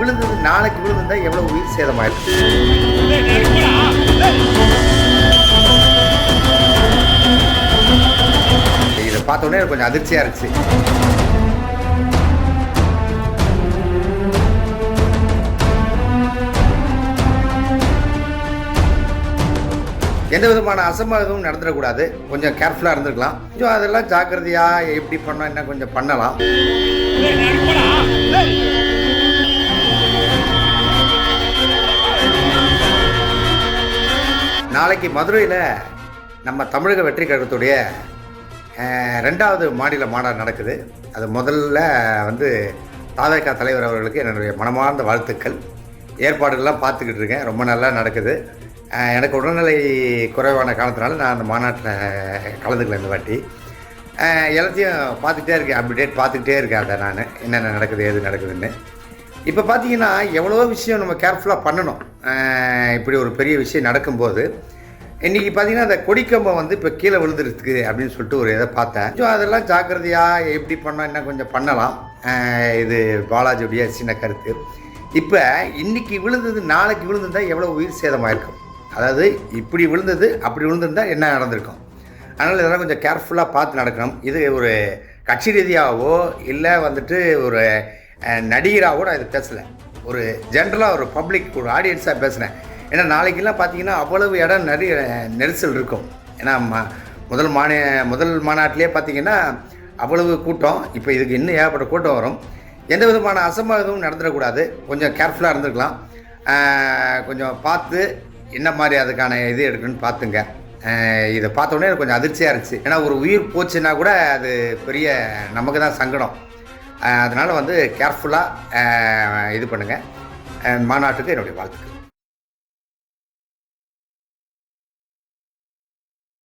விழுந்தது நாளைக்கு விழுந்திருந்தா எவ்வளோ உயிர் சேதமாயிருக்கு. இதை பார்த்தோன்னே கொஞ்சம் அதிர்ச்சியாக இருந்துச்சு. எந்த விதமான அசம்பாவிதமும் நடந்துடக்கூடாது. கொஞ்சம் கேர்ஃபுல்லாக இருந்துருக்கலாம். கொஞ்சம் அதெல்லாம் ஜாக்கிரதையாக எப்படி பண்ணோம் என்ன கொஞ்சம் பண்ணலாம். நாளைக்கு மதுரையில் நம்ம தமிழக வெற்றி கழகத்துடைய 2வது மாநில மாநாடு நடக்குது. அது முதல்ல வந்து தாவேகா தலைவர் அவர்களுக்கு என்னுடைய மனமார்ந்த வாழ்த்துக்கள். ஏற்பாடுகள்லாம் பார்த்துக்கிட்டு இருக்கேன். ரொம்ப நல்லா நடக்குது. எனக்கு உடல்நிலை குறைவான காரணத்தினால நான் அந்த மாநாட்டில் கலந்துக்கல இந்த வாட்டி. எல்லாத்தையும் பார்த்துக்கிட்டே இருக்கேன், அப்டேட் பார்த்துக்கிட்டே இருக்கேன். அதை நான் என்னென்ன நடக்குது எது நடக்குதுன்னு. இப்போ பார்த்தீங்கன்னா எவ்வளவோ விஷயம் நம்ம கேர்ஃபுல்லாக பண்ணணும். இப்படி ஒரு பெரிய விஷயம் நடக்கும்போது இன்றைக்கி பார்த்தீங்கன்னா அந்த கொடிக்கம்பம் வந்து இப்போ கீழே விழுந்துருக்கு அப்படின்னு சொல்லிட்டு ஒரு இதை பார்த்தேன். கொஞ்சம் அதெல்லாம் ஜாக்கிரதையாக எப்படி பண்ணோம் என்ன கொஞ்சம் பண்ணலாம். இது பாலாஜியுடைய சின்ன கருத்து. இப்போ இன்றைக்கி விழுந்தது நாளைக்கு விழுந்திருந்தால் எவ்வளோ உயிர் சேதமாயிருக்கும். அதாவது இப்படி விழுந்தது அப்படி விழுந்திருந்தால் என்ன நடந்திருக்கும். அதனால் இதெல்லாம் கொஞ்சம் கேர்ஃபுல்லாக பார்த்து நடக்கணும். இது ஒரு கட்சி ரீதியாகவோ இல்லை வந்துட்டு ஒரு நடிகராகவோ நான் இது பேசலை. ஒரு ஜென்ரலாக ஒரு பப்ளிக் ஒரு ஆடியன்ஸாக பேசுகிறேன். ஏன்னா நாளைக்கெல்லாம் பார்த்தீங்கன்னா அவ்வளவு இடம் நிறைய நெரிசல் இருக்கும். ஏன்னா முதல் மாநாட்டிலே பார்த்தீங்கன்னா அவ்வளவு கூட்டம். இப்போ இதுக்கு இன்னும் ஏகப்பட்ட கூட்டம் வரும். எந்த விதமான அசம்பாவிதமும் நடந்துடக்கூடாது. கொஞ்சம் கேர்ஃபுல்லாக இருந்துருக்கலாம். கொஞ்சம் பார்த்து என்ன மாதிரி அதுக்கான இது எடுக்கணும்னு பார்த்துங்க. இதை பார்த்தோன்னே எனக்கு கொஞ்சம் அதிர்ச்சியாக இருந்துச்சு. ஏன்னா ஒரு உயிர் போச்சுன்னா கூட அது பெரிய நமக்கு தான் சங்கடம். அதனால் வந்து கேர்ஃபுல்லாக இது பண்ணுங்கள். மாநாட்டுக்கு என்னுடைய வாழ்த்துக்கள்.